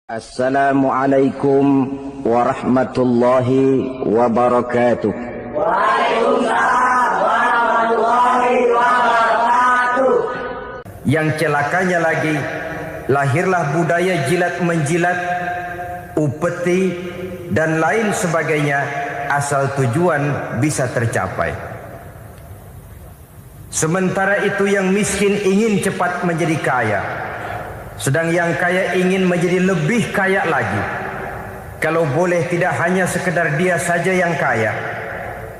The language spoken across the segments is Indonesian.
Assalamualaikum warahmatullahi wabarakatuh. Waalaikumsalam warahmatullahi wabarakatuh. Yang celakanya lagi, lahirlah budaya jilat menjilat, upeti dan lain sebagainya asal tujuan bisa tercapai. Sementara itu yang miskin ingin cepat menjadi kaya, sedang yang kaya ingin menjadi lebih kaya lagi. Kalau boleh tidak hanya sekedar dia saja yang kaya,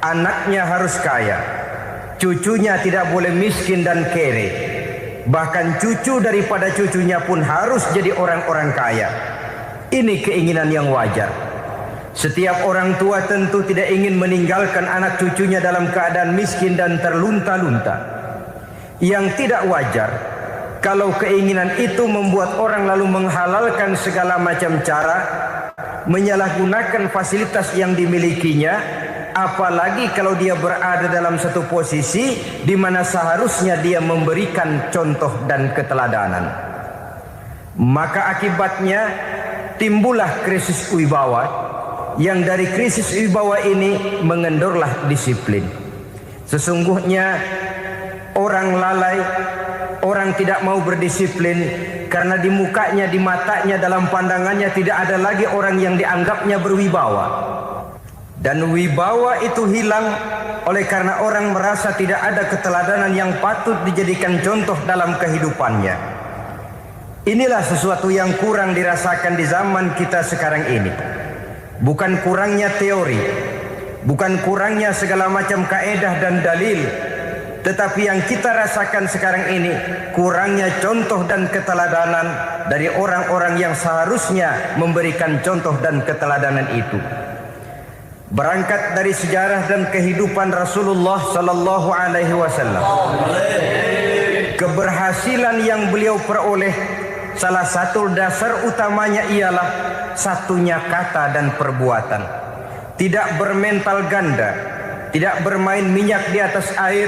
anaknya harus kaya, cucunya tidak boleh miskin dan kere, bahkan cucu daripada cucunya pun harus jadi orang-orang kaya. Ini keinginan yang wajar. Setiap orang tua tentu tidak ingin meninggalkan anak cucunya dalam keadaan miskin dan terlunta-lunta. Yang tidak wajar kalau keinginan itu membuat orang lalu menghalalkan segala macam cara, menyalahgunakan fasilitas yang dimilikinya, apalagi kalau dia berada dalam satu posisi di mana seharusnya dia memberikan contoh dan keteladanan. Maka akibatnya timbullah krisis wibawa, yang dari krisis wibawa ini mengendorlah disiplin. Sesungguhnya orang lalai, orang tidak mau berdisiplin karena di mukanya, di matanya, dalam pandangannya tidak ada lagi orang yang dianggapnya berwibawa. Dan wibawa itu hilang oleh karena orang merasa tidak ada keteladanan yang patut dijadikan contoh dalam kehidupannya. Inilah sesuatu yang kurang dirasakan di zaman kita sekarang ini. Bukan kurangnya teori, bukan kurangnya segala macam kaedah dan dalil, tetapi yang kita rasakan sekarang ini kurangnya contoh dan keteladanan dari orang-orang yang seharusnya memberikan contoh dan keteladanan itu. Berangkat dari sejarah dan kehidupan Rasulullah sallallahu alaihi wasallam, keberhasilan yang beliau peroleh, salah satu dasar utamanya ialah satunya kata dan perbuatan. Tidak bermental ganda, tidak bermain minyak di atas air,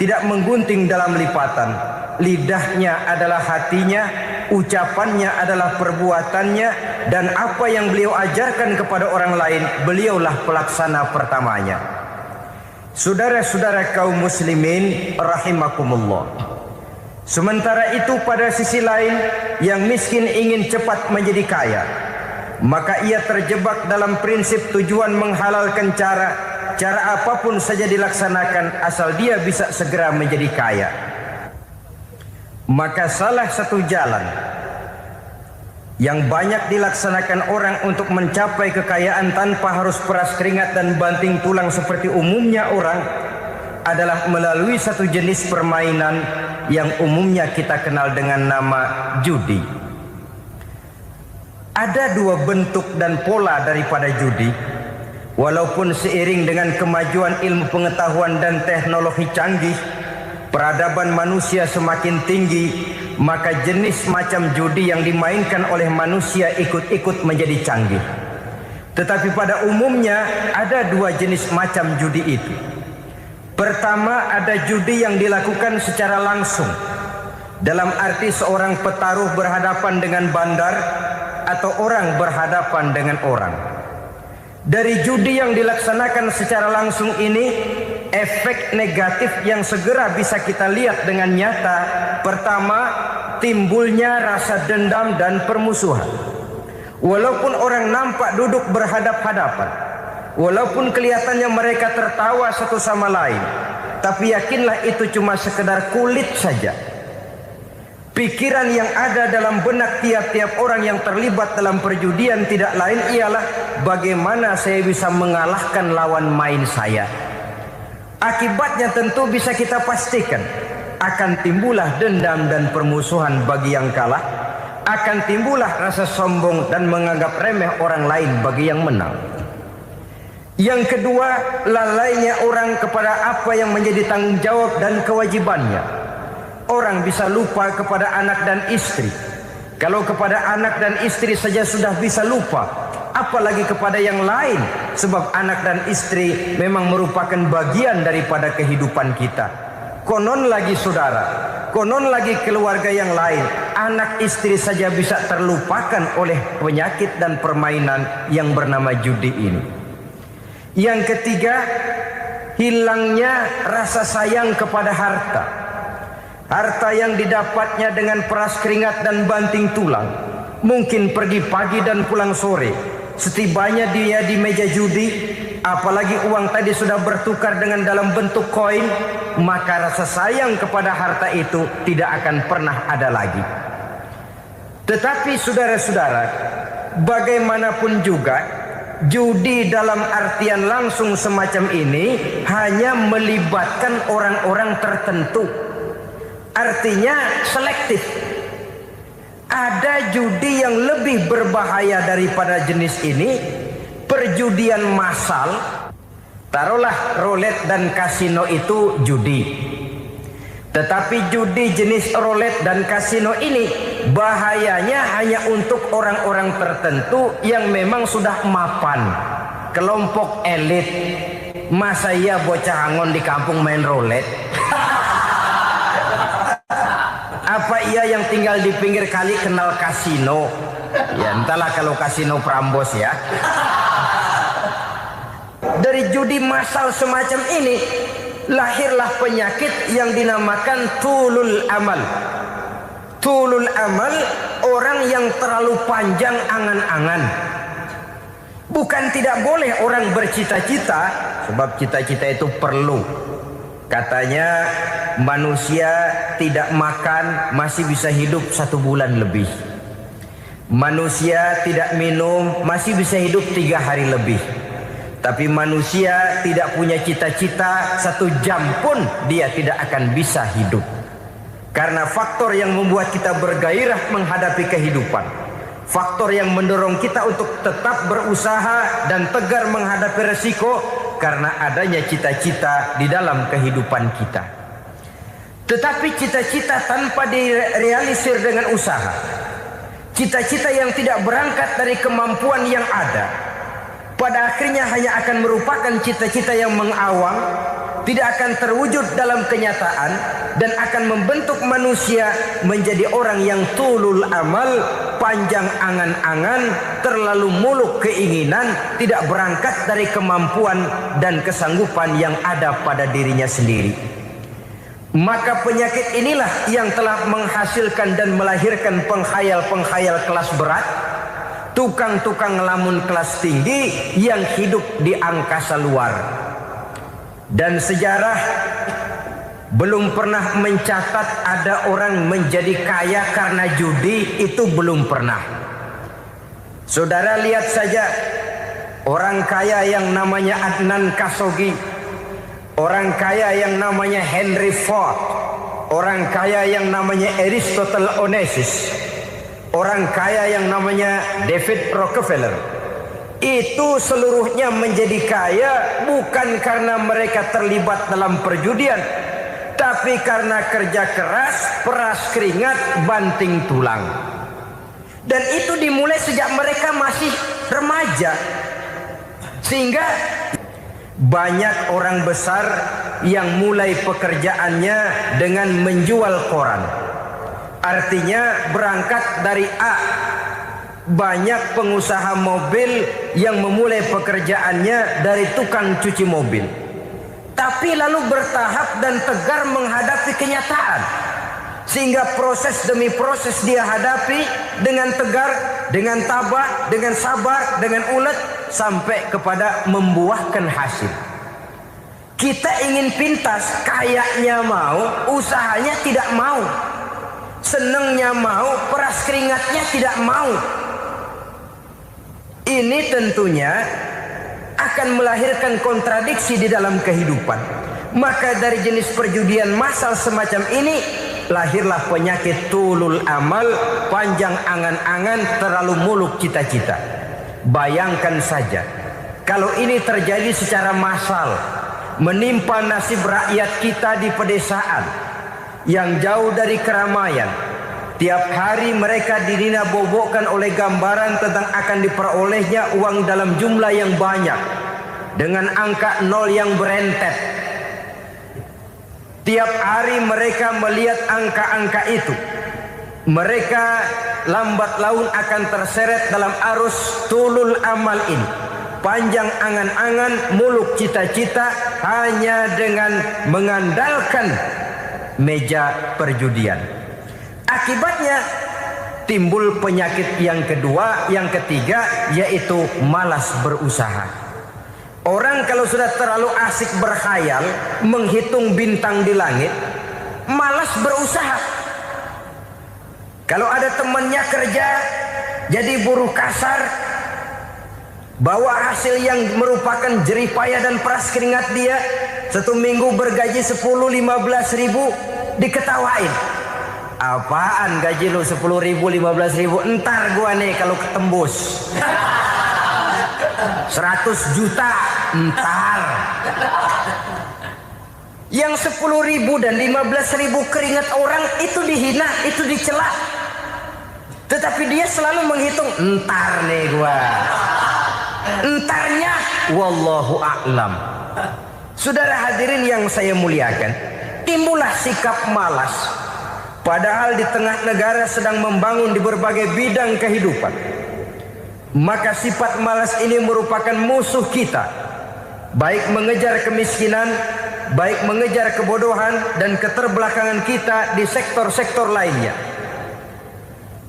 tidak menggunting dalam lipatan. Lidahnya adalah hatinya, ucapannya adalah perbuatannya, dan apa yang beliau ajarkan kepada orang lain, beliaulah pelaksana pertamanya. Saudara-saudara kaum muslimin rahimakumullah. Sementara itu pada sisi lain, yang miskin ingin cepat menjadi kaya, maka ia terjebak dalam prinsip tujuan menghalalkan cara apapun saja dilaksanakan asal dia bisa segera menjadi kaya. Maka salah satu jalan yang banyak dilaksanakan orang untuk mencapai kekayaan tanpa harus peras keringat dan banting tulang seperti umumnya orang adalah melalui satu jenis permainan yang umumnya kita kenal dengan nama judi. Ada dua bentuk dan pola daripada judi. Walaupun seiring dengan kemajuan ilmu pengetahuan dan teknologi canggih, peradaban manusia semakin tinggi, maka jenis macam judi yang dimainkan oleh manusia ikut-ikut menjadi canggih. Tetapi pada umumnya ada dua jenis macam judi itu. Pertama, ada judi yang dilakukan secara langsung, dalam arti seorang petaruh berhadapan dengan bandar atau orang berhadapan dengan orang. Dari judi yang dilaksanakan secara langsung ini, efek negatif yang segera bisa kita lihat dengan nyata. Pertama, timbulnya rasa dendam dan permusuhan. Walaupun orang nampak duduk berhadap-hadapan, walaupun kelihatannya mereka tertawa satu sama lain, tapi yakinlah itu cuma sekedar kulit saja. Pikiran yang ada dalam benak tiap-tiap orang yang terlibat dalam perjudian tidak lain ialah bagaimana saya bisa mengalahkan lawan main saya. Akibatnya tentu bisa kita pastikan akan timbullah dendam dan permusuhan bagi yang kalah, akan timbullah rasa sombong dan menganggap remeh orang lain bagi yang menang. Yang kedua, lalainya orang kepada apa yang menjadi tanggung jawab dan kewajibannya. Orang bisa lupa kepada anak dan istri. Kalau kepada anak dan istri saja sudah bisa lupa, apalagi kepada yang lain. Sebab anak dan istri memang merupakan bagian daripada kehidupan kita. Konon lagi saudara, konon lagi keluarga yang lain, anak istri saja bisa terlupakan oleh penyakit dan permainan yang bernama judi ini. Yang ketiga, hilangnya rasa sayang kepada harta. Harta yang didapatnya dengan peras keringat dan banting tulang. Mungkin pergi pagi dan pulang sore. Setibanya dia di meja judi, apalagi uang tadi sudah bertukar dengan dalam bentuk koin, maka rasa sayang kepada harta itu tidak akan pernah ada lagi. Tetapi saudara-saudara, bagaimanapun juga, judi dalam artian langsung semacam ini hanya melibatkan orang-orang tertentu. Artinya selektif. Ada judi yang lebih berbahaya daripada jenis ini, perjudian massal. Taruhlah roulette dan kasino itu judi. Tetapi judi jenis roulette dan kasino ini bahayanya hanya untuk orang-orang tertentu yang memang sudah mapan, kelompok elit. Masa iya bocah angon di kampung main roulette? Apa ia yang tinggal di pinggir kali kenal kasino? Ya entahlah kalau kasino Prambos ya. Dari judi massal semacam ini lahirlah penyakit yang dinamakan tulul amal. Tulul amal, orang yang terlalu panjang angan-angan. Bukan tidak boleh orang bercita-cita, sebab cita-cita itu perlu. Katanya manusia tidak makan masih bisa hidup 1 bulan lebih. Manusia tidak minum masih bisa hidup 3 hari lebih. Tapi manusia tidak punya cita-cita 1 jam pun dia tidak akan bisa hidup. Karena faktor yang membuat kita bergairah menghadapi kehidupan, faktor yang mendorong kita untuk tetap berusaha dan tegar menghadapi resiko, karena adanya cita-cita di dalam kehidupan kita. Tetapi cita-cita tanpa direalisir dengan usaha, cita-cita yang tidak berangkat dari kemampuan yang ada, pada akhirnya hanya akan merupakan cita-cita yang mengawang, tidak akan terwujud dalam kenyataan, dan akan membentuk manusia menjadi orang yang tulul amal, panjang angan-angan, terlalu muluk keinginan, tidak berangkat dari kemampuan dan kesanggupan yang ada pada dirinya sendiri. Maka penyakit inilah yang telah menghasilkan dan melahirkan penghayal-penghayal kelas berat, tukang-tukang ngelamun kelas tinggi yang hidup di angkasa luar. Dan sejarah belum pernah mencatat ada orang menjadi kaya karena judi, itu belum pernah. Saudara lihat saja orang kaya yang namanya Adnan Khashoggi, orang kaya yang namanya Henry Ford, orang kaya yang namanya Aristotle Onassis, orang kaya yang namanya David Rockefeller. Itu seluruhnya menjadi kaya bukan karena mereka terlibat dalam perjudian, tapi karena kerja keras, peras keringat, banting tulang. Dan itu dimulai sejak mereka masih remaja. Sehingga banyak orang besar yang mulai pekerjaannya dengan menjual koran. Artinya berangkat dari A. Banyak pengusaha mobil yang memulai pekerjaannya dari tukang cuci mobil, tapi lalu bertahap dan tegar menghadapi kenyataan, sehingga proses demi proses dia hadapi dengan tegar, dengan tabah, dengan sabar, dengan ulet, sampai kepada membuahkan hasil. Kita ingin pintas, kayaknya mau, usahanya tidak mau, senengnya mau, peras keringatnya tidak mau. Ini tentunya akan melahirkan kontradiksi di dalam kehidupan. Maka dari jenis perjudian massal semacam ini lahirlah penyakit tulul amal, panjang angan-angan, terlalu muluk cita-cita. Bayangkan saja kalau ini terjadi secara massal, menimpa nasib rakyat kita di pedesaan yang jauh dari keramaian. Tiap hari mereka dinina-bobokkan oleh gambaran tentang akan diperolehnya uang dalam jumlah yang banyak, dengan angka 0 yang berentet. Tiap hari mereka melihat angka-angka itu. Mereka lambat laun akan terseret dalam arus tulul amal ini. Panjang angan-angan, muluk cita-cita hanya dengan mengandalkan meja perjudian. Akibatnya timbul penyakit yang kedua, yang ketiga, yaitu malas berusaha. Orang kalau sudah terlalu asik berkhayal, menghitung bintang di langit, malas berusaha. Kalau ada temannya kerja jadi buruh kasar, bawa hasil yang merupakan jeripaya dan peras keringat dia, 1 minggu bergaji 10-15 ribu, diketawain. Apaan gaji lu 10 ribu 15 ribu? Entar gua nih kalau ketembus 100 juta entar. Yang 10 ribu dan 15 ribu keringat orang itu dihina, itu dicela. Tetapi dia selalu menghitung, entar nih gua. Entarnya wallahu a'lam. Saudara hadirin yang saya muliakan, timbullah sikap malas. Padahal di tengah negara sedang membangun di berbagai bidang kehidupan. Maka sifat malas ini merupakan musuh kita. Baik mengejar kemiskinan, baik mengejar kebodohan dan keterbelakangan kita di sektor-sektor lainnya.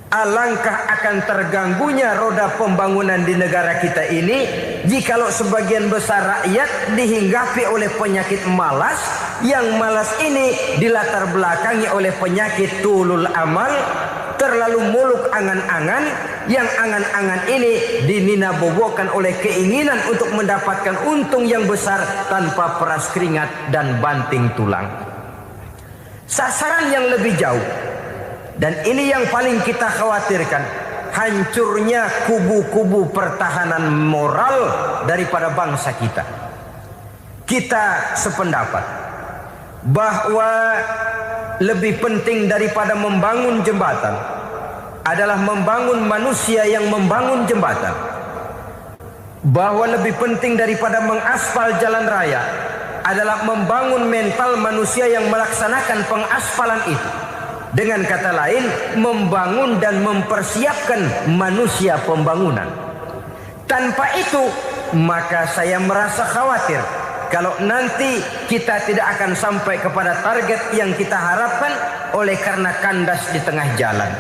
Alangkah akan terganggunya roda pembangunan di negara kita ini jikalau sebagian besar rakyat dihinggapi oleh penyakit malas, yang malas ini dilatar belakangi oleh penyakit tulul amal, terlalu muluk angan-angan, yang angan-angan ini dininabobokan oleh keinginan untuk mendapatkan untung yang besar tanpa peras keringat dan banting tulang. Sasaran yang lebih jauh, dan ini yang paling kita khawatirkan, hancurnya kubu-kubu pertahanan moral daripada bangsa kita. Kita sependapat bahwa lebih penting daripada membangun jembatan adalah membangun manusia yang membangun jembatan. Bahwa lebih penting daripada mengaspal jalan raya adalah membangun mental manusia yang melaksanakan pengaspalan itu. Dengan kata lain, membangun dan mempersiapkan manusia pembangunan. Tanpa itu, maka saya merasa khawatir kalau nanti kita tidak akan sampai kepada target yang kita harapkan oleh karena kandas di tengah jalan.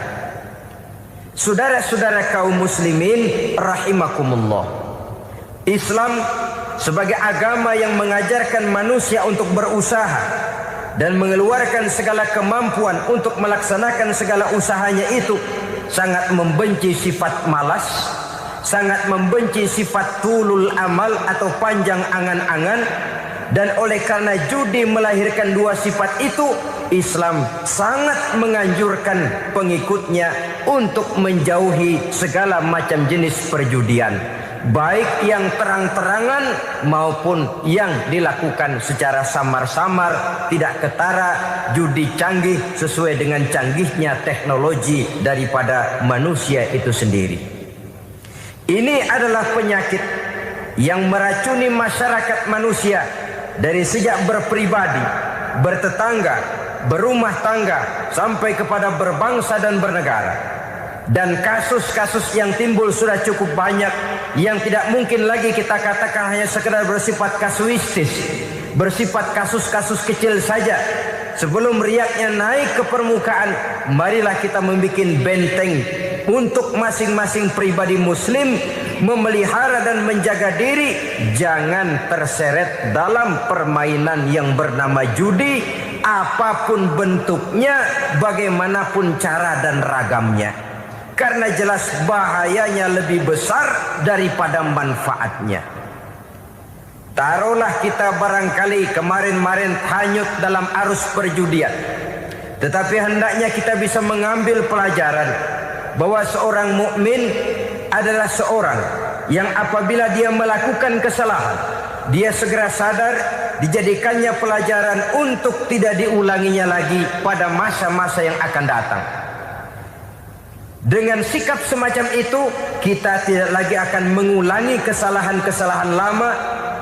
Saudara-saudara kaum muslimin rahimakumullah, Islam sebagai agama yang mengajarkan manusia untuk berusaha dan mengeluarkan segala kemampuan untuk melaksanakan segala usahanya itu, sangat membenci sifat malas, sangat membenci sifat tulul amal atau panjang angan-angan. Dan oleh karena judi melahirkan dua sifat itu, Islam sangat menganjurkan pengikutnya untuk menjauhi segala macam jenis perjudian, baik yang terang-terangan maupun yang dilakukan secara samar-samar, tidak ketara, judi canggih sesuai dengan canggihnya teknologi daripada manusia itu sendiri. Ini adalah penyakit yang meracuni masyarakat manusia dari sejak berpribadi, bertetangga, berumah tangga sampai kepada berbangsa dan bernegara. Dan kasus-kasus yang timbul sudah cukup banyak, yang tidak mungkin lagi kita katakan hanya sekedar bersifat kasuistis, bersifat kasus-kasus kecil saja. Sebelum riaknya naik ke permukaan, marilah kita membuat benteng untuk masing-masing pribadi muslim memelihara dan menjaga diri, jangan terseret dalam permainan yang bernama judi, apapun bentuknya, bagaimanapun cara dan ragamnya. Karena jelas bahayanya lebih besar daripada manfaatnya. Taruhlah kita barangkali kemarin-marin hanyut dalam arus perjudian, tetapi hendaknya kita bisa mengambil pelajaran bahwa seorang mukmin adalah seorang yang apabila dia melakukan kesalahan, dia segera sadar, dijadikannya pelajaran untuk tidak diulanginya lagi pada masa-masa yang akan datang. Dengan sikap semacam itu, kita tidak lagi akan mengulangi kesalahan-kesalahan lama,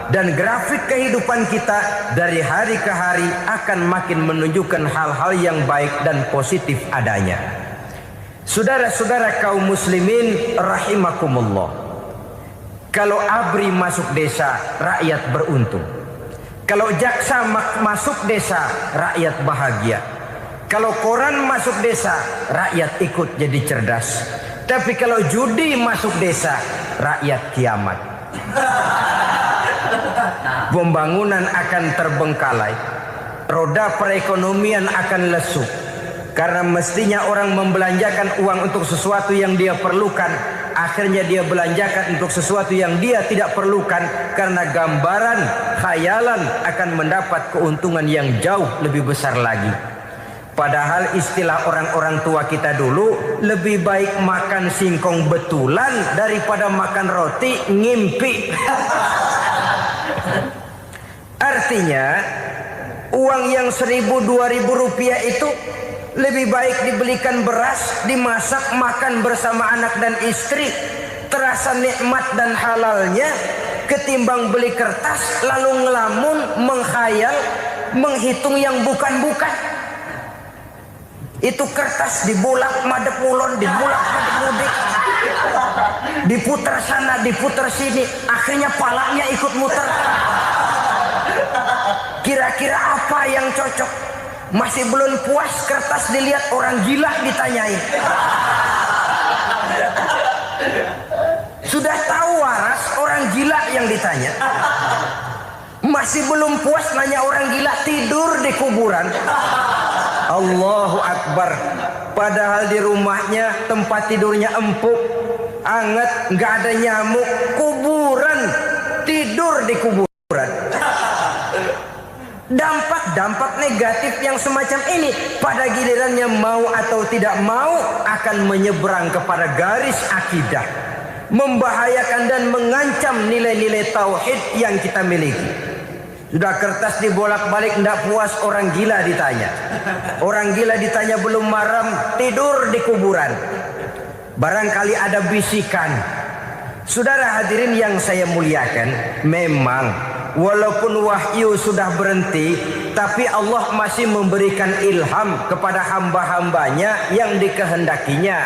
dan grafik kehidupan kita dari hari ke hari akan makin menunjukkan hal-hal yang baik dan positif adanya. Saudara-saudara kaum muslimin rahimakumullah. Kalau ABRI masuk desa, rakyat beruntung. Kalau jaksa masuk desa, rakyat bahagia. Kalau koran masuk desa, rakyat ikut jadi cerdas. Tapi kalau judi masuk desa, rakyat kiamat. Pembangunan akan terbengkalai. Roda perekonomian akan lesu. Karena mestinya orang membelanjakan uang untuk sesuatu yang dia perlukan, akhirnya dia belanjakan untuk sesuatu yang dia tidak perlukan, karena gambaran, khayalan akan mendapat keuntungan yang jauh lebih besar lagi. Padahal istilah orang-orang tua kita dulu, lebih baik makan singkong betulan daripada makan roti ngimpi. Artinya uang yang 1.000-2.000 rupiah itu lebih baik dibelikan beras, dimasak, makan bersama anak dan istri, terasa nikmat dan halalnya, ketimbang beli kertas lalu ngelamun, menghayal, menghitung yang bukan-bukan. Itu kertas dibolak madep ulon, dibolak madep mudik, diputar sana, diputar sini, akhirnya palanya ikut muter. Kira-kira apa yang cocok? Masih belum puas, kertas dilihat, orang gila ditanyain. Sudah tahu waras, orang gila yang ditanya. Masih belum puas, nanya orang gila, tidur di kuburan. Allahu Akbar. Padahal di rumahnya tempat tidurnya empuk, anget, nggak ada nyamuk. Kuburan, tidur di kuburan. Dampak negatif yang semacam ini pada gilirannya mau atau tidak mau akan menyeberang kepada garis akidah, membahayakan dan mengancam nilai-nilai tauhid yang kita miliki. Sudah kertas dibolak-balik, tidak puas, orang gila ditanya. Orang gila ditanya belum maram, tidur di kuburan. Barangkali ada bisikan. Saudara hadirin yang saya muliakan, memang walaupun wahyu sudah berhenti, tapi Allah masih memberikan ilham kepada hamba-hambanya yang dikehendakinya.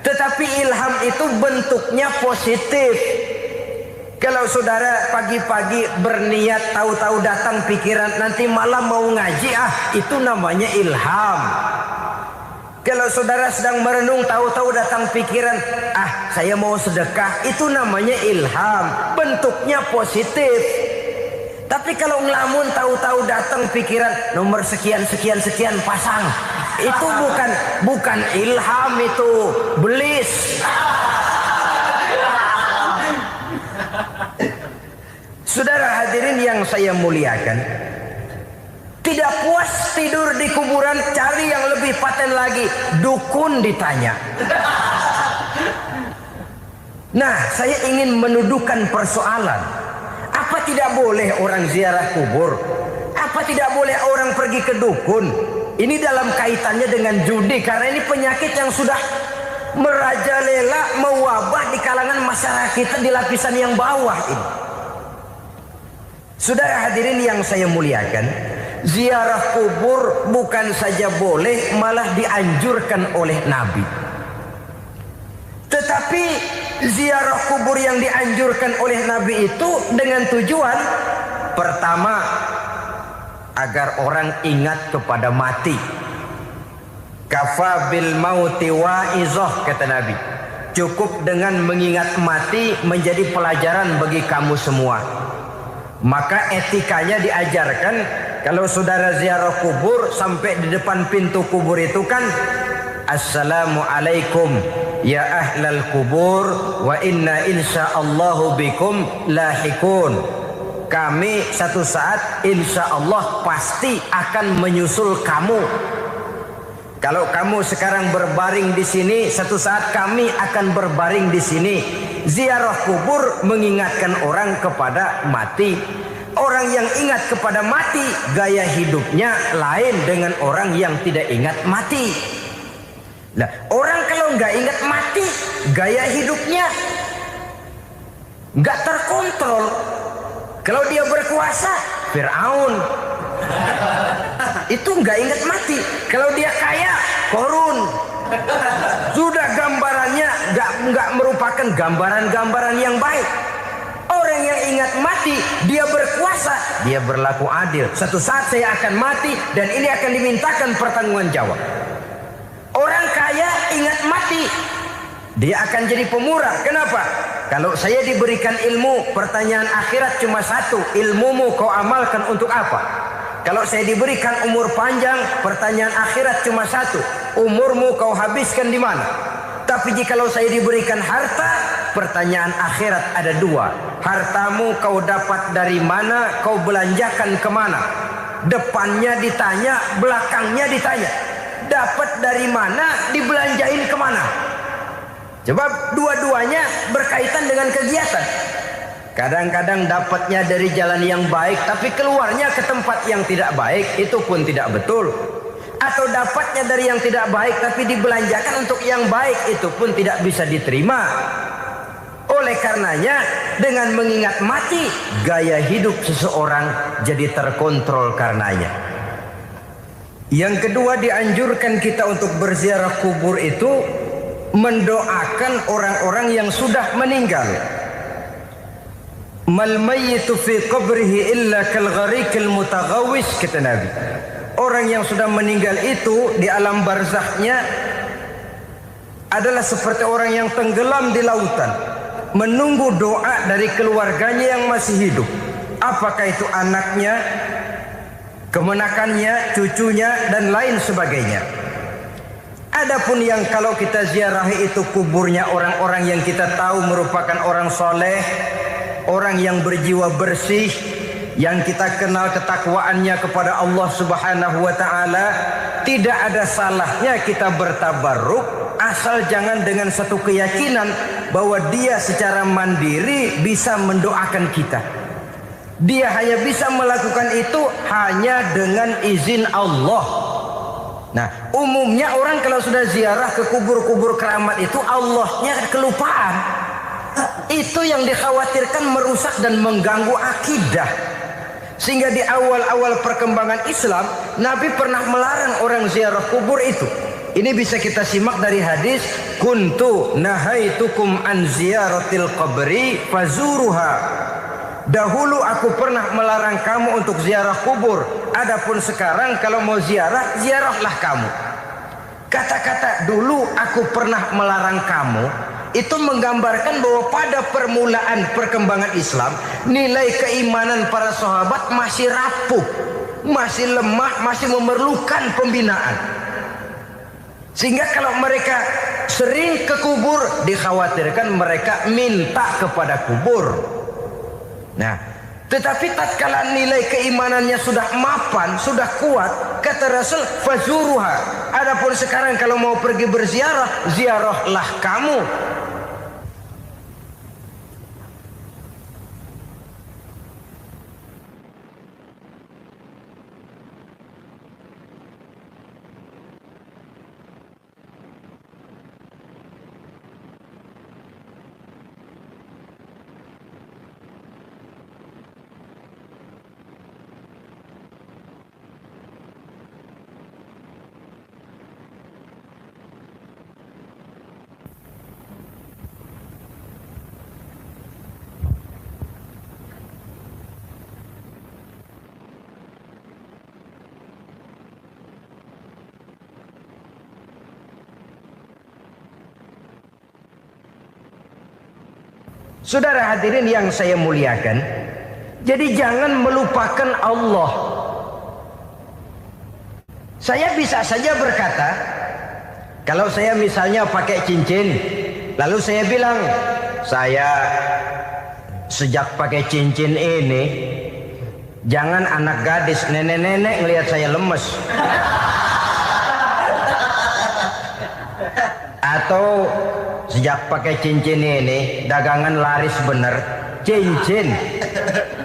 Tetapi ilham itu bentuknya positif. Kalau saudara pagi-pagi berniat, tahu-tahu datang pikiran nanti malam mau ngaji, itu namanya ilham. Kalau saudara sedang merenung, tahu-tahu datang pikiran, saya mau sedekah, itu namanya ilham, bentuknya positif. Tapi kalau ngelamun, tahu-tahu datang pikiran, nomor sekian pasang, itu bukan ilham, itu belis. Saudara hadirin yang saya muliakan, tidak puas tidur di kuburan, cari yang lebih paten lagi, dukun ditanya. Nah, saya ingin menuduhkan persoalan. Apa tidak boleh orang ziarah kubur? Apa tidak boleh orang pergi ke dukun? Ini dalam kaitannya dengan judi, karena ini penyakit yang sudah merajalela, mewabah di kalangan masyarakat kita di lapisan yang bawah ini. Saudara hadirin yang saya muliakan, ziarah kubur bukan saja boleh, malah dianjurkan oleh Nabi. Tetapi ziarah kubur yang dianjurkan oleh Nabi itu dengan tujuan pertama, agar orang ingat kepada mati. Kafa bil mauti wa'izah, kata Nabi. Cukup dengan mengingat mati menjadi pelajaran bagi kamu semua. Maka etikanya diajarkan, kalau saudara ziarah kubur, sampai di depan pintu kubur itu kan, Assalamualaikum ya ahlal kubur wa inna insyaallahu bikum lahikun. Kami satu saat insya Allah pasti akan menyusul kamu. Kalau kamu sekarang berbaring di sini, satu saat kami akan berbaring di sini. Ziarah kubur mengingatkan orang kepada mati. Orang yang ingat kepada mati, gaya hidupnya lain dengan orang yang tidak ingat mati. Nah, orang kalau nggak ingat mati, gaya hidupnya nggak terkontrol. Kalau dia berkuasa, Fir'aun. Itu nggak ingat mati. Kalau dia kaya, Korun. Sudah gambarannya nggak merupakan gambaran-gambaran yang baik. Orang yang ingat mati, dia berkuasa, dia berlaku adil. Satu saat saya akan mati dan ini akan dimintakan pertanggungan jawab. Orang kaya ingat mati, dia akan jadi pemurah. Kenapa? Kalau saya diberikan ilmu, pertanyaan akhirat cuma satu, ilmumu kau amalkan untuk apa? Kalau saya diberikan umur panjang, pertanyaan akhirat cuma satu, umurmu kau habiskan di mana? Tapi jikalau saya diberikan harta, pertanyaan akhirat ada dua. Hartamu kau dapat dari mana, kau belanjakan kemana? Depannya ditanya, belakangnya ditanya. Dapat dari mana, dibelanjain kemana? Sebab dua-duanya berkaitan dengan kegiatan. Kadang-kadang dapatnya dari jalan yang baik, tapi keluarnya ke tempat yang tidak baik, itu pun tidak betul. Atau dapatnya dari yang tidak baik tapi dibelanjakan untuk yang baik, itu pun tidak bisa diterima. Oleh karenanya, dengan mengingat mati, gaya hidup seseorang jadi terkontrol karenanya. Yang kedua, dianjurkan kita untuk berziarah kubur itu mendoakan orang-orang yang sudah meninggal. Mal mayyitu fi qabrihi illa kal gharikil mutaghawis, kata Nabi. Orang yang sudah meninggal itu di alam barzahnya adalah seperti orang yang tenggelam di lautan, menunggu doa dari keluarganya yang masih hidup. Apakah itu anaknya, kemenakannya, cucunya, dan lain sebagainya. Adapun yang kalau kita ziarahi itu kuburnya orang-orang yang kita tahu merupakan orang soleh, orang yang berjiwa bersih, yang kita kenal ketakwaannya kepada Allah Subhanahu wa taala, tidak ada salahnya kita bertabarruk, asal jangan dengan satu keyakinan bahwa dia secara mandiri bisa mendoakan kita. Dia hanya bisa melakukan itu hanya dengan izin Allah. Nah, umumnya orang kalau sudah ziarah ke kubur-kubur keramat itu Allahnya kelupaan. Itu yang dikhawatirkan merusak dan mengganggu akidah. Sehingga di awal-awal perkembangan Islam, Nabi pernah melarang orang ziarah kubur itu. Ini bisa kita simak dari hadis, kuntu nahaitukum an ziyaratil qabri fazuruha. Dahulu aku pernah melarang kamu untuk ziarah kubur. Adapun sekarang kalau mau ziarah, ziarahlah kamu. Kata-kata dulu aku pernah melarang kamu itu menggambarkan bahwa pada permulaan perkembangan Islam, nilai keimanan para sahabat masih rapuh, masih lemah, masih memerlukan pembinaan. Sehingga kalau mereka sering ke kubur, dikhawatirkan mereka minta kepada kubur. Nah, tetapi tatkala nilai keimanannya sudah mapan, sudah kuat, kata Rasul, fazuruha. Adapun sekarang kalau mau pergi berziarah, ziarahlah kamu. Saudara hadirin yang saya muliakan, jadi jangan melupakan Allah. Saya bisa saja berkata, kalau saya misalnya pakai cincin, lalu saya bilang, saya sejak pakai cincin ini, jangan anak gadis, nenek-nenek ngelihat saya lemes. Atau sejak pakai cincin ini dagangan laris bener. Cincin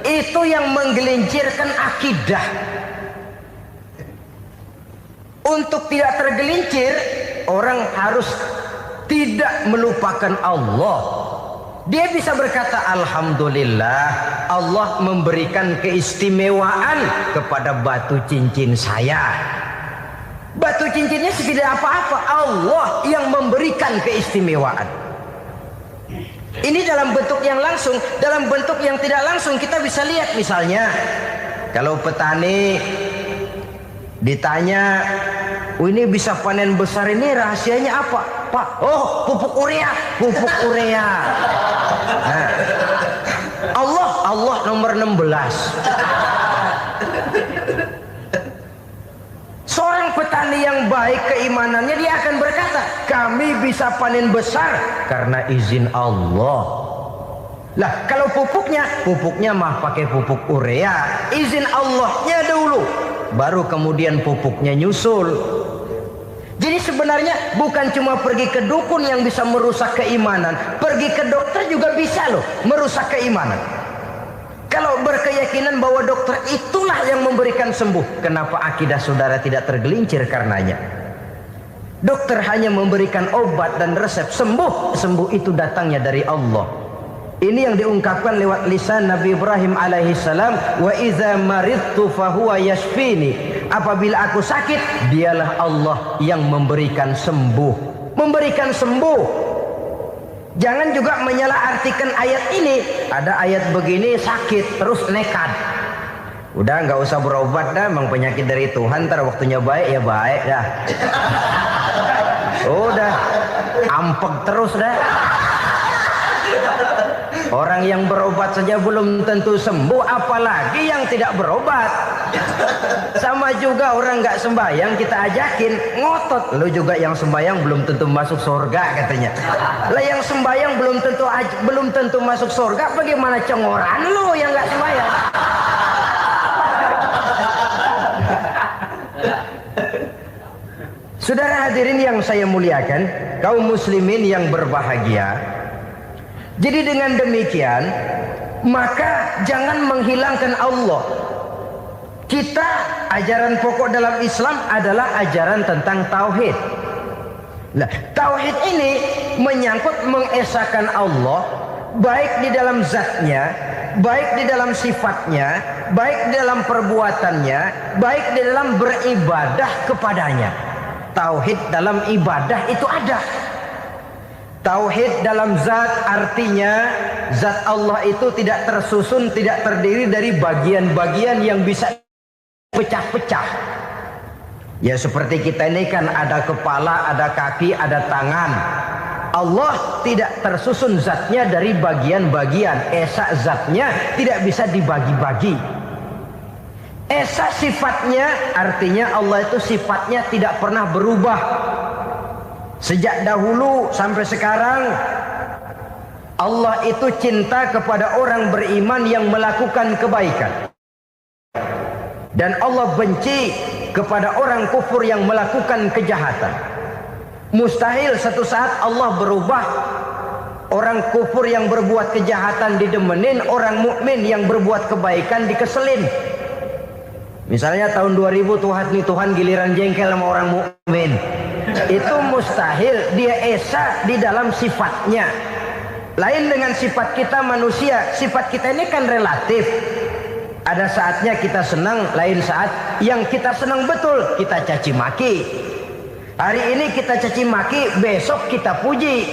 itu yang menggelincirkan akidah. Untuk tidak tergelincir, orang harus tidak melupakan Allah. Dia bisa berkata, alhamdulillah Allah memberikan keistimewaan kepada batu cincin saya. Batu batu cincinnya tidak apa-apa. Allah yang memberikan keistimewaan. Ini dalam bentuk yang langsung. Dalam bentuk yang tidak langsung kita bisa lihat, misalnya kalau petani ditanya, oh ini bisa panen besar ini rahasianya apa Pak? Oh, pupuk urea. Pupuk urea. Nah, Allah nomor 16. Seorang petani yang baik keimanannya, dia akan berkata, kami bisa panen besar karena izin Allah. Lah kalau pupuknya mah pakai pupuk urea, izin Allahnya dulu, baru kemudian pupuknya nyusul. Jadi sebenarnya bukan cuma pergi ke dukun yang bisa merusak keimanan, pergi ke dokter juga bisa loh merusak keimanan. Kalau berkeyakinan bahwa dokter itulah yang memberikan sembuh, kenapa akidah saudara tidak tergelincir karenanya? Dokter hanya memberikan obat dan resep, sembuh itu datangnya dari Allah. Ini yang diungkapkan lewat lisan Nabi Ibrahim alaihissalam, wa iza maridtu fahuwa yashfini. Apabila aku sakit, dialah Allah yang memberikan sembuh. Memberikan sembuh. Jangan juga menyalahartikan ayat ini. Ada ayat begini sakit terus nekat. Udah nggak usah berobat dah, memang penyakit dari Tuhan. Ntar waktunya baik ya baik dah. Udah ampek terus dah. Orang yang berobat saja belum tentu sembuh, apalagi yang tidak berobat. Sama juga orang nggak sembahyang kita ajakin ngotot, lu juga yang sembahyang belum tentu masuk surga katanya. Lah yang sembahyang belum tentu masuk surga, bagaimana cengoran lu yang nggak sembahyang? Saudara hadirin yang saya muliakan, kaum muslimin yang berbahagia. Jadi dengan demikian, maka jangan menghilangkan Allah. Kita, ajaran pokok dalam Islam adalah ajaran tentang tauhid. Nah, tauhid ini menyangkut mengesahkan Allah, baik di dalam zatnya, baik di dalam sifatnya, baik di dalam perbuatannya, baik di dalam beribadah kepadanya. Tauhid dalam ibadah itu ada. Tauhid dalam zat artinya zat Allah itu tidak tersusun, tidak terdiri dari bagian-bagian yang bisa pecah-pecah. Ya seperti kita ini kan ada kepala, ada kaki, ada tangan. Allah tidak tersusun zatnya dari bagian-bagian. Esa zatnya tidak bisa dibagi-bagi. Esa sifatnya artinya Allah itu sifatnya tidak pernah berubah. Sejak dahulu sampai sekarang Allah itu cinta kepada orang beriman yang melakukan kebaikan. Dan Allah benci kepada orang kufur yang melakukan kejahatan. Mustahil satu saat Allah berubah. Orang kufur yang berbuat kejahatan didemenin, orang mukmin yang berbuat kebaikan dikeselin. Misalnya tahun 2000 Tuhan giliran jengkel sama orang mukmin. Itu mustahil, dia esa di dalam sifatnya. Lain dengan sifat kita manusia. Sifat kita ini kan relatif. Ada saatnya kita senang, lain saat yang kita senang betul kita caci maki. Hari ini kita caci maki, besok kita puji.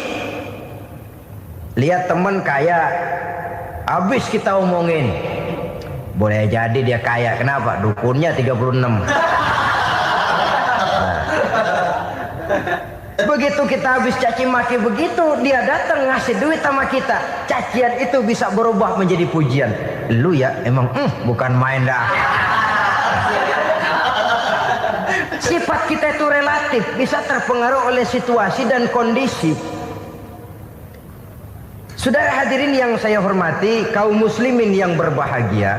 Lihat teman kaya, habis kita omongin. Boleh jadi dia kaya, kenapa? Dukunnya 36. Begitu kita habis caci maki begitu, dia datang ngasih duit sama kita. Cacian itu bisa berubah menjadi pujian. Lu ya emang bukan main dah. Sifat kita itu relatif, bisa terpengaruh oleh situasi dan kondisi. Saudara hadirin yang saya hormati, kaum muslimin yang berbahagia,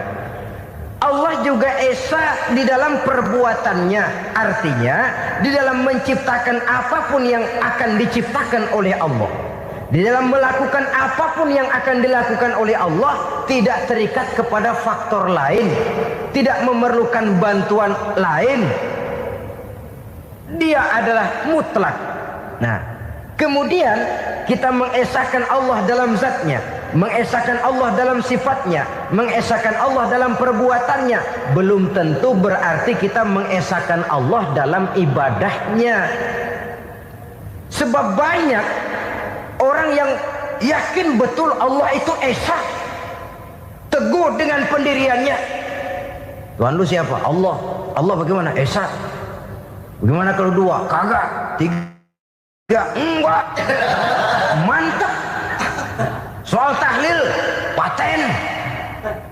Allah juga esa di dalam perbuatannya. Artinya di dalam menciptakan apapun yang akan diciptakan oleh Allah, di dalam melakukan apapun yang akan dilakukan oleh Allah, tidak terikat kepada faktor lain, tidak memerlukan bantuan lain. Dia adalah mutlak. Nah, kemudian kita mengesahkan Allah dalam zatnya. mengesahkan Allah dalam sifatnya, mengesahkan Allah dalam perbuatannya, belum tentu berarti kita mengesahkan Allah dalam ibadahnya. Sebab banyak orang yang yakin betul Allah itu esa, teguh dengan pendiriannya. Tuhan lu siapa? Allah. Allah bagaimana? Esa. Bagaimana kalau dua? Kagak. Tiga? Enggak. Mantap. Soal tahlil paten.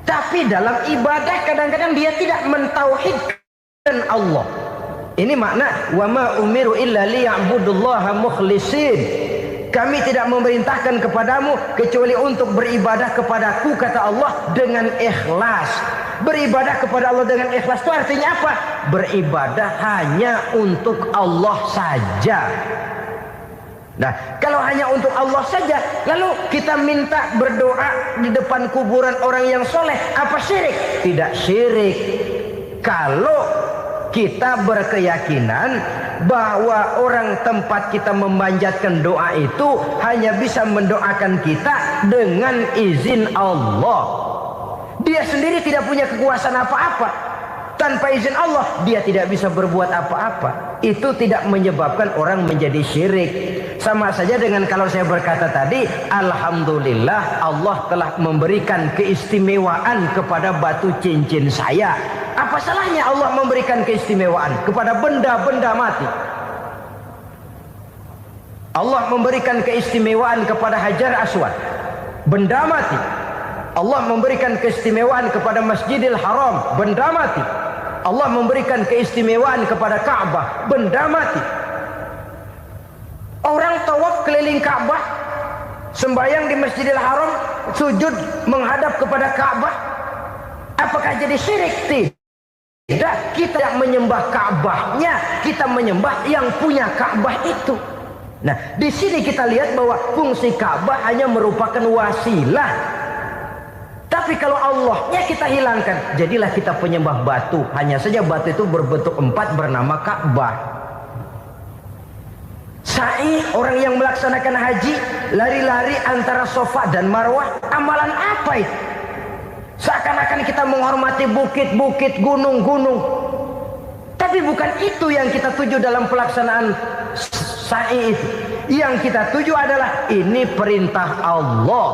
Tapi dalam ibadah kadang-kadang dia tidak mentauhidkan Allah. Ini makna wa ma umiru illa liya'budullaha mukhlisin. Kami tidak memerintahkan kepadamu kecuali untuk beribadah kepadaku, kata Allah, dengan ikhlas. Beribadah kepada Allah dengan ikhlas itu artinya apa? Beribadah hanya untuk Allah saja. Nah, kalau hanya untuk Allah saja, lalu kita minta berdoa di depan kuburan orang yang soleh, apa syirik? Tidak syirik. Kalau kita berkeyakinan bahwa orang tempat kita memanjatkan doa itu hanya bisa mendoakan kita dengan izin Allah. Dia sendiri tidak punya kekuasaan apa-apa. Tanpa izin Allah dia tidak bisa berbuat apa-apa. Itu tidak menyebabkan orang menjadi syirik. Sama saja dengan kalau saya berkata tadi, alhamdulillah Allah telah memberikan keistimewaan kepada batu cincin saya. Apa salahnya Allah memberikan keistimewaan kepada benda-benda mati? Allah memberikan keistimewaan kepada Hajar Aswad, benda mati. Allah memberikan keistimewaan kepada Masjidil Haram, benda mati. Allah memberikan keistimewaan kepada Ka'bah, benda mati. Orang tawaf keliling Ka'bah, sembahyang di Masjidil Haram, sujud menghadap kepada Ka'bah, apakah jadi syirik? Tidak, kita yang menyembah Ka'bahnya, kita menyembah yang punya Ka'bah itu. Nah, di sini kita lihat bahwa fungsi Ka'bah hanya merupakan wasilah. Tapi kalau Allahnya kita hilangkan, jadilah kita penyembah batu. Hanya saja batu itu berbentuk 4 bernama Ka'bah. Sa'i, orang yang melaksanakan haji, lari-lari antara Safa dan Marwah, amalan apa itu? Seakan-akan kita menghormati bukit-bukit, gunung-gunung. Tapi bukan itu yang kita tuju dalam pelaksanaan sa'i itu. Yang kita tuju adalah ini perintah Allah.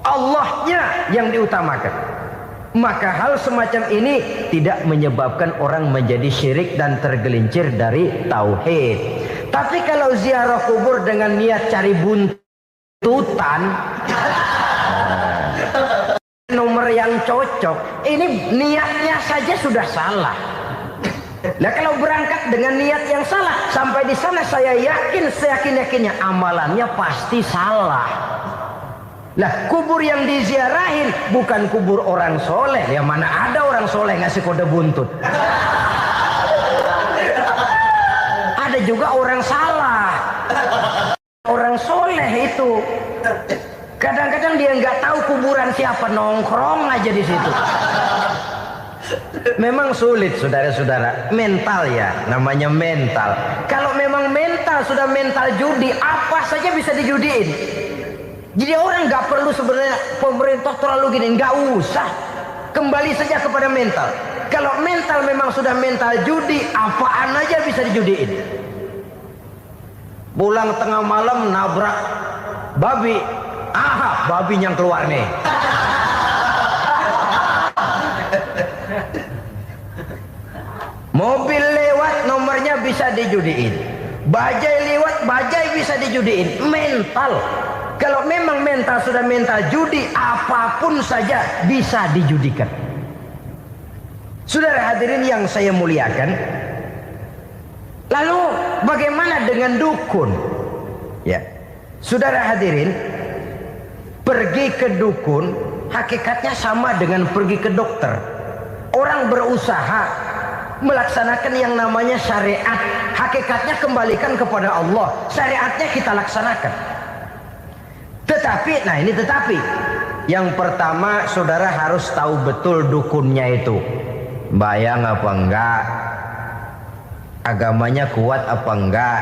Allahnya yang diutamakan. Maka hal semacam ini tidak menyebabkan orang menjadi syirik dan tergelincir dari tauhid. Tapi kalau ziarah kubur dengan niat cari buntutan, nomor yang cocok, ini niatnya saja sudah salah. Nah, kalau berangkat dengan niat yang salah, sampai di sana saya yakin, seyakin-yakinnya amalannya pasti salah. Nah, kubur yang diziarahin bukan kubur orang soleh. Ya mana ada orang soleh ngasih kode buntut. Ada juga orang salah. Orang soleh itu kadang-kadang dia nggak tahu kuburan siapa, nongkrong aja di situ. Memang sulit, saudara-saudara. Mental ya, namanya mental. Kalau memang mental sudah mental judi, apa saja bisa dijudiin. Jadi orang nggak perlu sebenarnya pemerintah terlalu gini, nggak usah. Kembali saja kepada mental. Kalau mental memang sudah mental judi, apaan aja bisa dijudiin. Pulang tengah malam nabrak babi, babi yang keluar nih. Mobil lewat nomornya bisa dijudiin. Bajai lewat bajai bisa dijudiin. Mental. Kalau memang mental sudah mental judi, apapun saja bisa dijudikan. Saudara hadirin yang saya muliakan, lalu bagaimana dengan dukun? Ya, saudara hadirin, pergi ke dukun hakikatnya sama dengan pergi ke dokter. Orang berusaha melaksanakan yang namanya syariat, hakikatnya kembalikan kepada Allah. Syariatnya kita laksanakan. Tetapi, nah ini tetapi, yang pertama saudara harus tahu betul dukunnya itu bayang apa enggak, agamanya kuat apa enggak.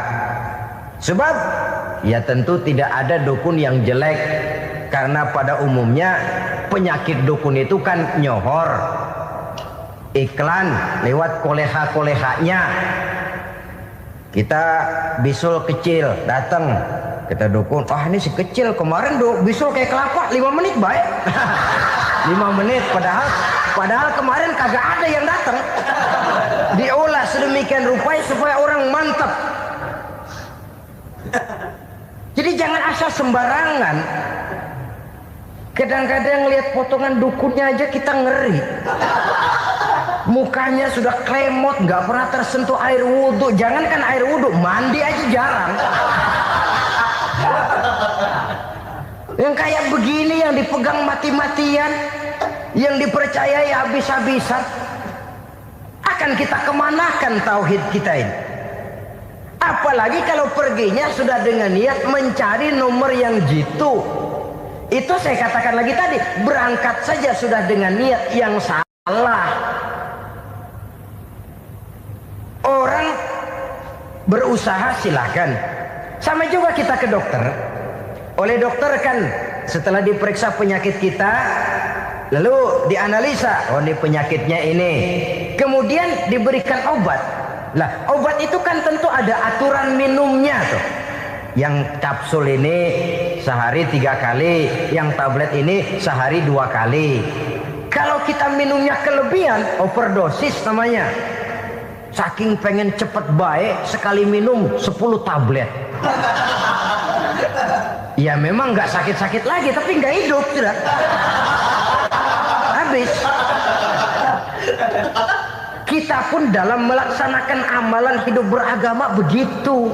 Sebab ya tentu tidak ada dukun yang jelek, Karena pada umumnya penyakit dukun itu kan nyohor, iklan lewat koleha-kolehanya. Kita bisul kecil datang, kita dukun, ini si kecil kemarin bisul kayak kelapa 5 menit baik. 5 menit padahal kemarin kagak ada yang datang. Diolah sedemikian rupa supaya orang mantap. Jadi jangan asal sembarangan. Kadang-kadang lihat potongan dukunnya aja kita ngeri. Mukanya sudah klemot, nggak pernah tersentuh air wudhu. Jangankan air wudhu, mandi aja jarang. Yang kayak begini yang dipegang mati-matian, yang dipercayai habis-habisan, akan kita kemanakan tauhid kita ini? Apalagi kalau perginya sudah dengan niat mencari nomor yang jitu. Itu saya katakan lagi tadi, berangkat saja sudah dengan niat yang salah. Orang berusaha silahkan. Sama juga kita ke dokter. Oleh dokter kan setelah diperiksa penyakit kita, lalu dianalisa, oh ini penyakitnya ini. Kemudian diberikan obat. Lah, obat itu kan tentu ada aturan minumnya tuh. Yang kapsul ini sehari 3 kali, yang tablet ini sehari 2 kali. Kalau kita minumnya kelebihan, overdosis namanya. Saking pengen cepet baik, sekali minum 10 tablet. Ya memang nggak sakit-sakit lagi, tapi nggak hidup sudah. Habis. Kita pun dalam melaksanakan amalan hidup beragama begitu.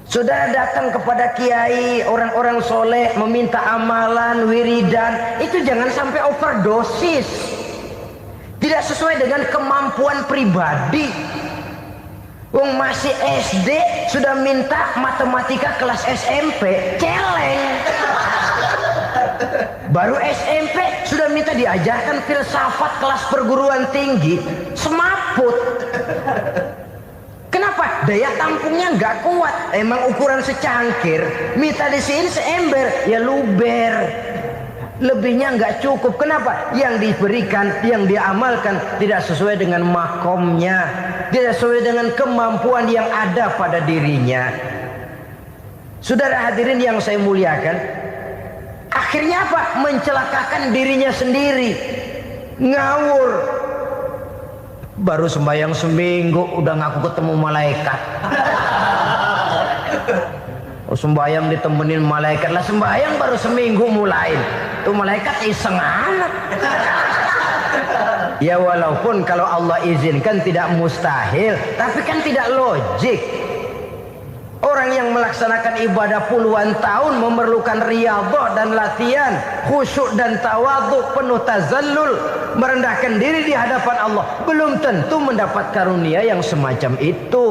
Saudara datang kepada kiai, orang-orang soleh, meminta amalan, wiridan, itu jangan sampai overdosis. Tidak sesuai dengan kemampuan pribadi. Wong masih SD sudah minta matematika kelas SMP, celeng. Baru SMP sudah minta diajarkan filsafat kelas perguruan tinggi, semaput. Kenapa? Daya tampungnya nggak kuat. Emang ukuran secangkir, minta di sini seember, ya luber. Lebihnya nggak cukup. Kenapa? Yang diberikan, yang diamalkan tidak sesuai dengan makomnya, tidak sesuai dengan kemampuan yang ada pada dirinya. Saudara hadirin yang saya muliakan, akhirnya apa? Mencelakakan dirinya sendiri, ngawur. Baru sembahyang seminggu udah ngaku ketemu malaikat. Oh, sembahyang ditemenin malaikat lah, sembahyang baru seminggu mulai. Tuh malaikat iseng anak. Ya walaupun kalau Allah izinkan tidak mustahil, tapi kan tidak logik. Orang yang melaksanakan ibadah puluhan tahun memerlukan riyadhah dan latihan, khusyuk dan tawadhu, penuh tazallul, merendahkan diri di hadapan Allah, belum tentu mendapat karunia yang semacam itu.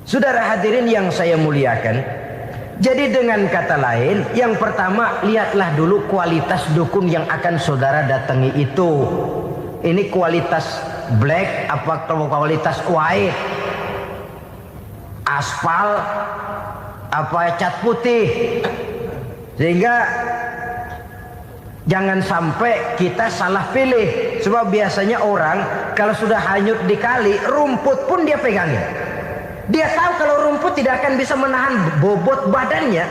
Saudara hadirin yang saya muliakan, jadi dengan kata lain, yang pertama, lihatlah dulu kualitas dukun yang akan saudara datangi itu. Ini kualitas black apa kualitas white? Aspal apa cat putih? Sehingga jangan sampai kita salah pilih. Sebab biasanya orang kalau sudah hanyut di kali, rumput pun dia pegangin. Dia tahu kalau rumput tidak akan bisa menahan bobot badannya,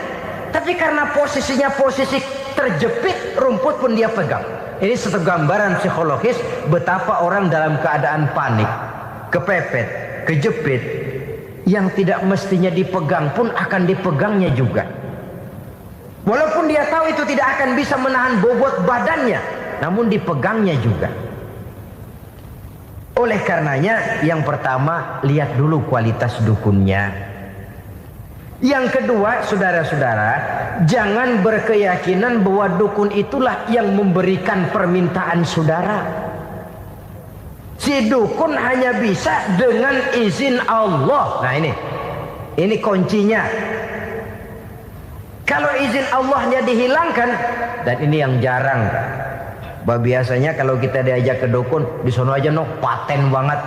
tapi karena posisinya posisi terjepit, rumput pun dia pegang. Ini satu gambaran psikologis betapa orang dalam keadaan panik, kepepet, kejepit, yang tidak mestinya dipegang pun akan dipegangnya juga. Walaupun dia tahu itu tidak akan bisa menahan bobot badannya, namun dipegangnya juga. Oleh karenanya, yang pertama, lihat dulu kualitas dukunnya. Yang kedua, saudara-saudara, jangan berkeyakinan bahwa dukun itulah yang memberikan permintaan saudara. Si dukun hanya bisa dengan izin Allah. Nah ini kuncinya. Kalau izin Allahnya dihilangkan, dan ini yang jarang. Biasanya kalau kita diajak ke dukun, di sono aja no paten banget.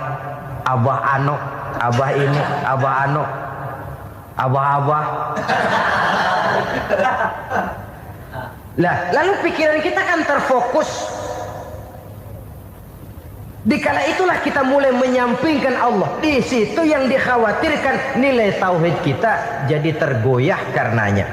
Abah ano, abah ini, abah ano, abah-abah. Lah, lalu pikiran kita kan terfokus. Dikala itulah kita mulai menyampingkan Allah. Di situ yang dikhawatirkan nilai tauhid kita jadi tergoyah karenanya.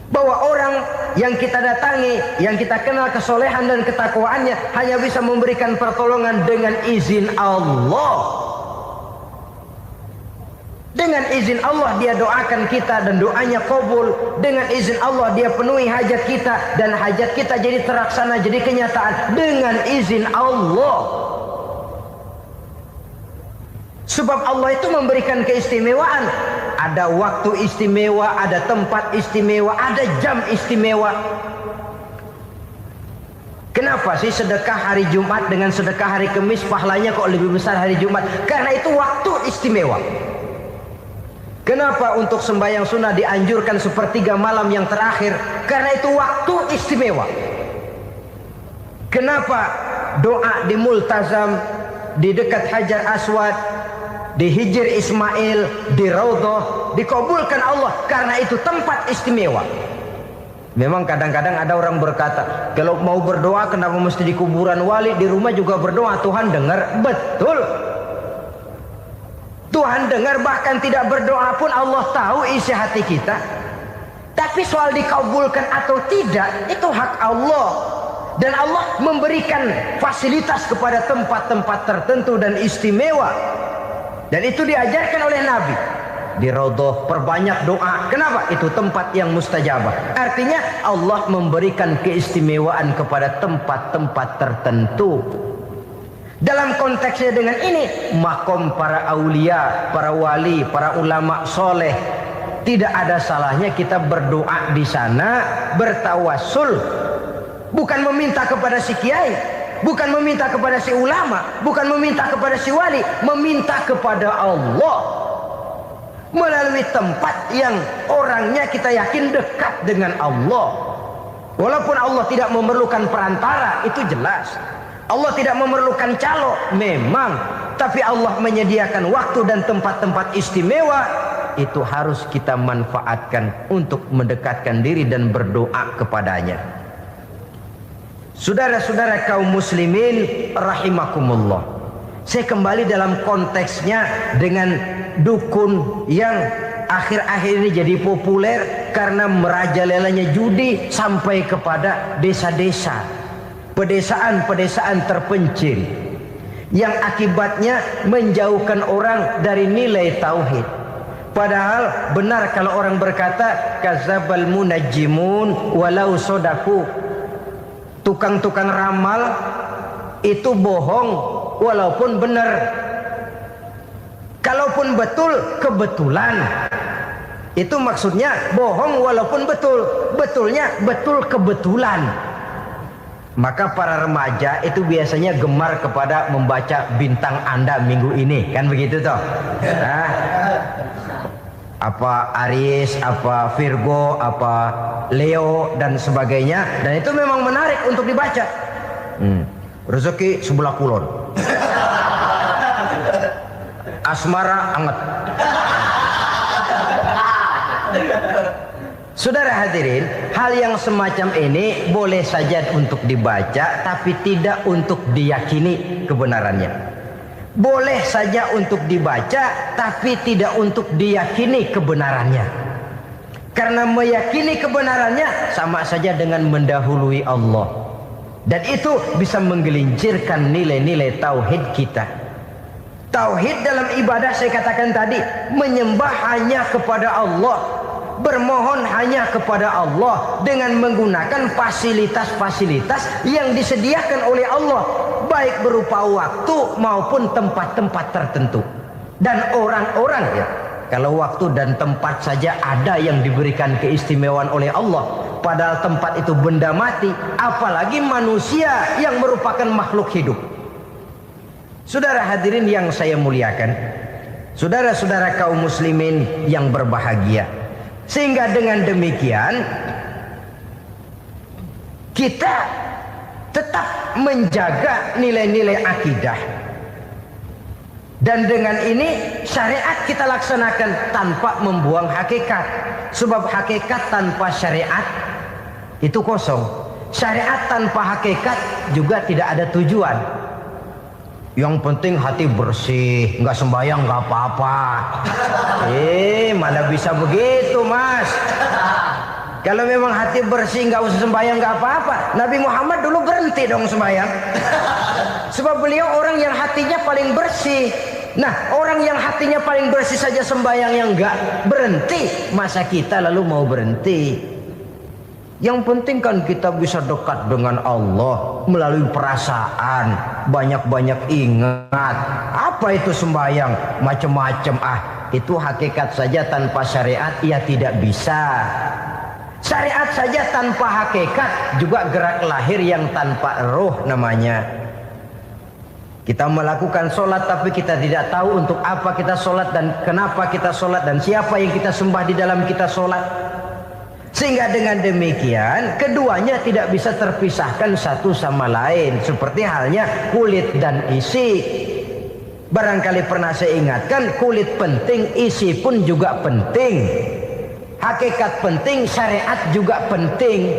Bahwa orang yang kita datangi, yang kita kenal kesolehan dan ketakwaannya hanya bisa memberikan pertolongan dengan izin Allah. Dengan izin Allah dia doakan kita dan doanya kabul. Dengan izin Allah dia penuhi hajat kita dan hajat kita jadi terlaksana, jadi kenyataan dengan izin Allah. Sebab Allah itu memberikan keistimewaan. Ada waktu istimewa, ada tempat istimewa, ada jam istimewa. Kenapa sih sedekah hari Jumat dengan sedekah hari Kamis pahalanya kok lebih besar hari Jumat? Karena itu waktu istimewa. Kenapa untuk sembahyang sunnah dianjurkan sepertiga malam yang terakhir? Karena itu waktu istimewa. Kenapa doa di Multazam, di dekat Hajar Aswad, di Hijr Ismail, di Raudhah dikabulkan Allah? Karena itu tempat istimewa. Memang kadang-kadang ada orang berkata, kalau mau berdoa kenapa mesti di kuburan wali? Di rumah juga berdoa, Tuhan dengar. Betul, Tuhan dengar, bahkan tidak berdoa pun Allah tahu isi hati kita. Tapi soal dikabulkan atau tidak itu hak Allah. Dan Allah memberikan fasilitas kepada tempat-tempat tertentu dan istimewa. Dan itu diajarkan oleh Nabi. Di Raudhah perbanyak doa. Kenapa? Itu tempat yang mustajabah. Artinya Allah memberikan keistimewaan kepada tempat-tempat tertentu. Dalam konteksnya dengan ini, makom para aulia, para wali, para ulama soleh, tidak ada salahnya kita berdoa di sana, bertawassul, bukan meminta kepada si kiai, bukan meminta kepada si ulama, bukan meminta kepada si wali, meminta kepada Allah melalui tempat yang orangnya kita yakin dekat dengan Allah. Walaupun Allah tidak memerlukan perantara, itu jelas. Allah tidak memerlukan calo, memang. Tapi Allah menyediakan waktu dan tempat-tempat istimewa. Itu harus kita manfaatkan untuk mendekatkan diri dan berdoa kepadanya. Saudara-saudara kaum muslimin rahimakumullah, saya kembali dalam konteksnya dengan dukun yang akhir-akhir ini jadi populer karena merajalelanya judi sampai kepada desa-desa, pedesaan-pedesaan terpencil, yang akibatnya menjauhkan orang dari nilai tauhid. Padahal benar kalau orang berkata kadzabal munajjimun walau sodaku, tukang-tukang ramal itu bohong walaupun benar. Kalaupun betul, kebetulan. Itu maksudnya bohong walaupun betul, betulnya betul kebetulan. Maka para remaja itu biasanya gemar kepada membaca bintang Anda minggu ini, kan begitu toh? Nah, apa Aries, apa Virgo, apa Leo dan sebagainya, dan itu memang menarik untuk dibaca. Rezeki sebelah kulon, asmara anget. Saudara hadirin, hal yang semacam ini boleh saja untuk dibaca, tapi tidak untuk diyakini kebenarannya. Boleh saja untuk dibaca, tapi tidak untuk diyakini kebenarannya. Karena meyakini kebenarannya sama saja dengan mendahului Allah. Dan itu bisa menggelincirkan nilai-nilai tauhid kita. Tauhid dalam ibadah saya katakan tadi, menyembah hanya kepada Allah, bermohon hanya kepada Allah dengan menggunakan fasilitas-fasilitas yang disediakan oleh Allah, baik berupa waktu maupun tempat-tempat tertentu. Dan orang-orang, ya, kalau waktu dan tempat saja ada yang diberikan keistimewaan oleh Allah, padahal tempat itu benda mati, apalagi manusia yang merupakan makhluk hidup. Saudara hadirin yang saya muliakan, saudara-saudara kaum muslimin yang berbahagia, sehingga dengan demikian kita tetap menjaga nilai-nilai akidah. Dan dengan ini syariat kita laksanakan tanpa membuang hakikat. Sebab hakikat tanpa syariat itu kosong. Syariat tanpa hakikat juga tidak ada tujuan. Yang penting hati bersih, nggak sembahyang nggak apa-apa. Mana bisa begitu, Mas? Kalau memang hati bersih nggak usah sembahyang nggak apa-apa. Nabi Muhammad dulu berhenti dong sembahyang. Sebab beliau orang yang hatinya paling bersih. Nah, orang yang hatinya paling bersih saja sembahyang yang nggak berhenti, masa kita lalu mau berhenti? Yang penting kan kita bisa dekat dengan Allah melalui perasaan, banyak-banyak ingat. Apa itu sembahyang? Macam-macam. Itu hakikat saja tanpa syariat ya tidak bisa. Syariat saja tanpa hakikat juga gerak lahir yang tanpa roh namanya. Kita melakukan sholat tapi kita tidak tahu untuk apa kita sholat dan kenapa kita sholat dan siapa yang kita sembah di dalam kita sholat. Sehingga dengan demikian keduanya tidak bisa terpisahkan satu sama lain. Seperti halnya kulit dan isi. Barangkali pernah saya ingatkan, kulit penting, isi pun juga penting. Hakikat penting, syariat juga penting.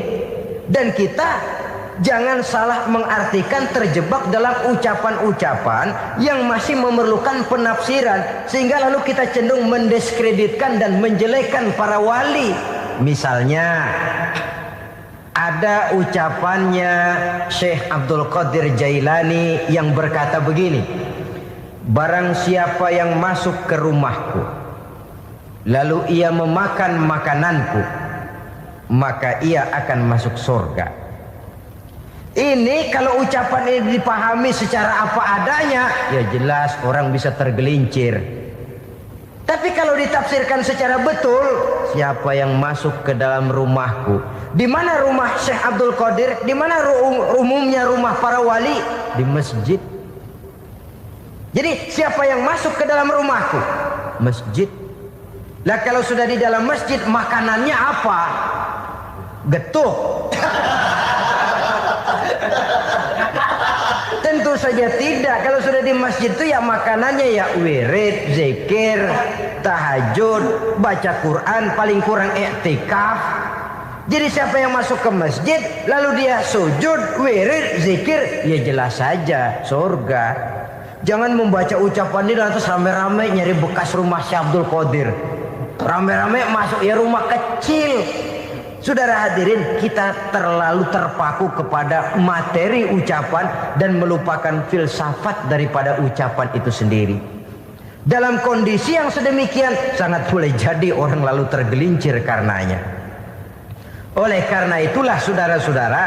Dan kita jangan salah mengartikan terjebak dalam ucapan-ucapan yang masih memerlukan penafsiran. Sehingga lalu kita cenderung mendiskreditkan dan menjelekkan para wali. Misalnya ada ucapannya Syekh Abdul Qadir Jailani yang berkata begini, barang siapa yang masuk ke rumahku lalu ia memakan makananku maka ia akan masuk surga. Ini kalau ucapan ini dipahami secara apa adanya ya jelas orang bisa tergelincir. Tapi kalau ditafsirkan secara betul, siapa yang masuk ke dalam rumahku? Di mana rumah Syekh Abdul Qadir? Di mana umumnya rumah para wali? Di masjid. Jadi siapa yang masuk ke dalam rumahku? Masjid. Lah kalau sudah di dalam masjid, makanannya apa? Getuk. Tentu saja tidak. Kalau sudah di masjid itu ya makanannya ya wirid, zikir, tahajud, baca Quran, paling kurang i'tikaf. Jadi siapa yang masuk ke masjid lalu dia sujud, wirid, zikir, ya jelas saja surga. Jangan membaca ucapan ini lantas rame-rame nyari bekas rumah Syekh Abdul Qadir. Rame-rame masuk ya rumah kecil. Saudara hadirin, kita terlalu terpaku kepada materi ucapan dan melupakan filsafat daripada ucapan itu sendiri. Dalam kondisi yang sedemikian sangat boleh jadi orang lalu tergelincir karenanya. Oleh karena itulah saudara-saudara,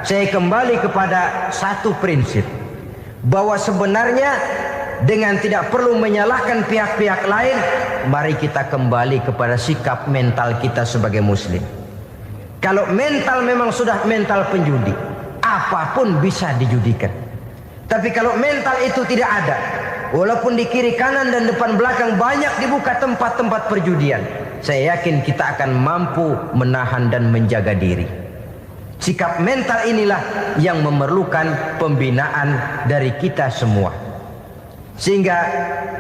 saya kembali kepada satu prinsip, bahwa sebenarnya dengan tidak perlu menyalahkan pihak-pihak lain, mari kita kembali kepada sikap mental kita sebagai muslim. Kalau mental memang sudah mental penjudi, apapun bisa dijudikan. Tapi kalau mental itu tidak ada, walaupun di kiri kanan dan depan belakang banyak dibuka tempat-tempat perjudian, saya yakin kita akan mampu menahan dan menjaga diri. Sikap mental inilah yang memerlukan pembinaan dari kita semua. Sehingga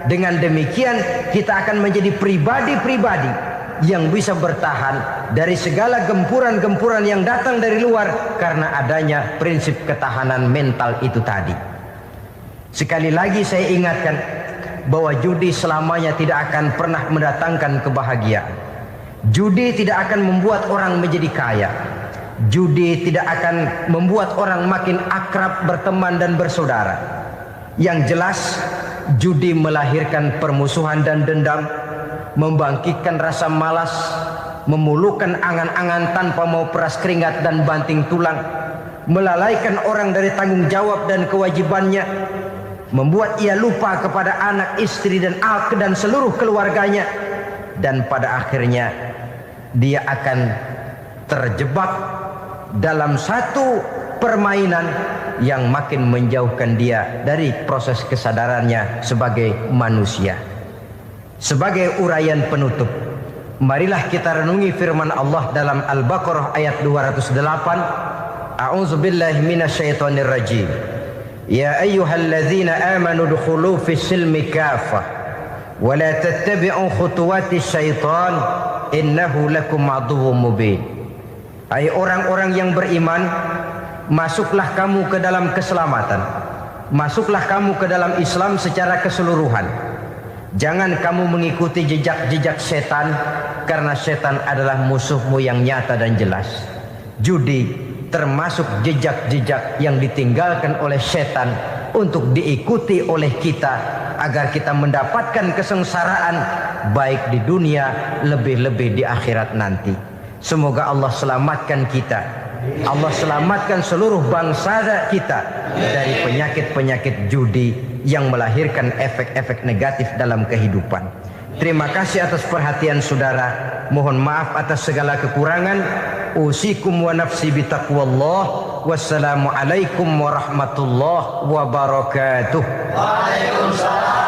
dengan demikian kita akan menjadi pribadi-pribadi yang bisa bertahan dari segala gempuran-gempuran yang datang dari luar karena adanya prinsip ketahanan mental itu tadi. Sekali lagi saya ingatkan bahwa judi selamanya tidak akan pernah mendatangkan kebahagiaan. Judi tidak akan membuat orang menjadi kaya. Judi tidak akan membuat orang makin akrab berteman dan bersaudara. Yang jelas judi melahirkan permusuhan dan dendam, membangkitkan rasa malas, memulukan angan-angan tanpa mau peras keringat dan banting tulang, melalaikan orang dari tanggung jawab dan kewajibannya, membuat ia lupa kepada anak, istri dan seluruh keluarganya, dan pada akhirnya dia akan terjebak dalam satu permainan yang makin menjauhkan dia dari proses kesadarannya sebagai manusia. Sebagai uraian penutup, marilah kita renungi firman Allah dalam Al-Baqarah ayat 208. A'udzubillahi minasyaitonirrajim. Ya ayyuhalladzina amanu dukhulu fis silmi kafah wa la tattabi'u khutuwati syaitan innahu lakum aduwwum mubin. Hai orang-orang yang beriman, masuklah kamu ke dalam keselamatan. Masuklah kamu ke dalam Islam secara keseluruhan. Jangan kamu mengikuti jejak-jejak setan, karena setan adalah musuhmu yang nyata dan jelas. Judi termasuk jejak-jejak yang ditinggalkan oleh setan untuk diikuti oleh kita, agar kita mendapatkan kesengsaraan baik di dunia, lebih-lebih di akhirat nanti. Semoga Allah selamatkan kita, Allah selamatkan seluruh bangsa kita dari penyakit-penyakit judi yang melahirkan efek-efek negatif dalam kehidupan. Terima kasih atas perhatian saudara. Mohon maaf atas segala kekurangan. Usikum wa nafsi bitaqwallah. Wassalamualaikum warahmatullahi wabarakatuh. Waalaikumsalam.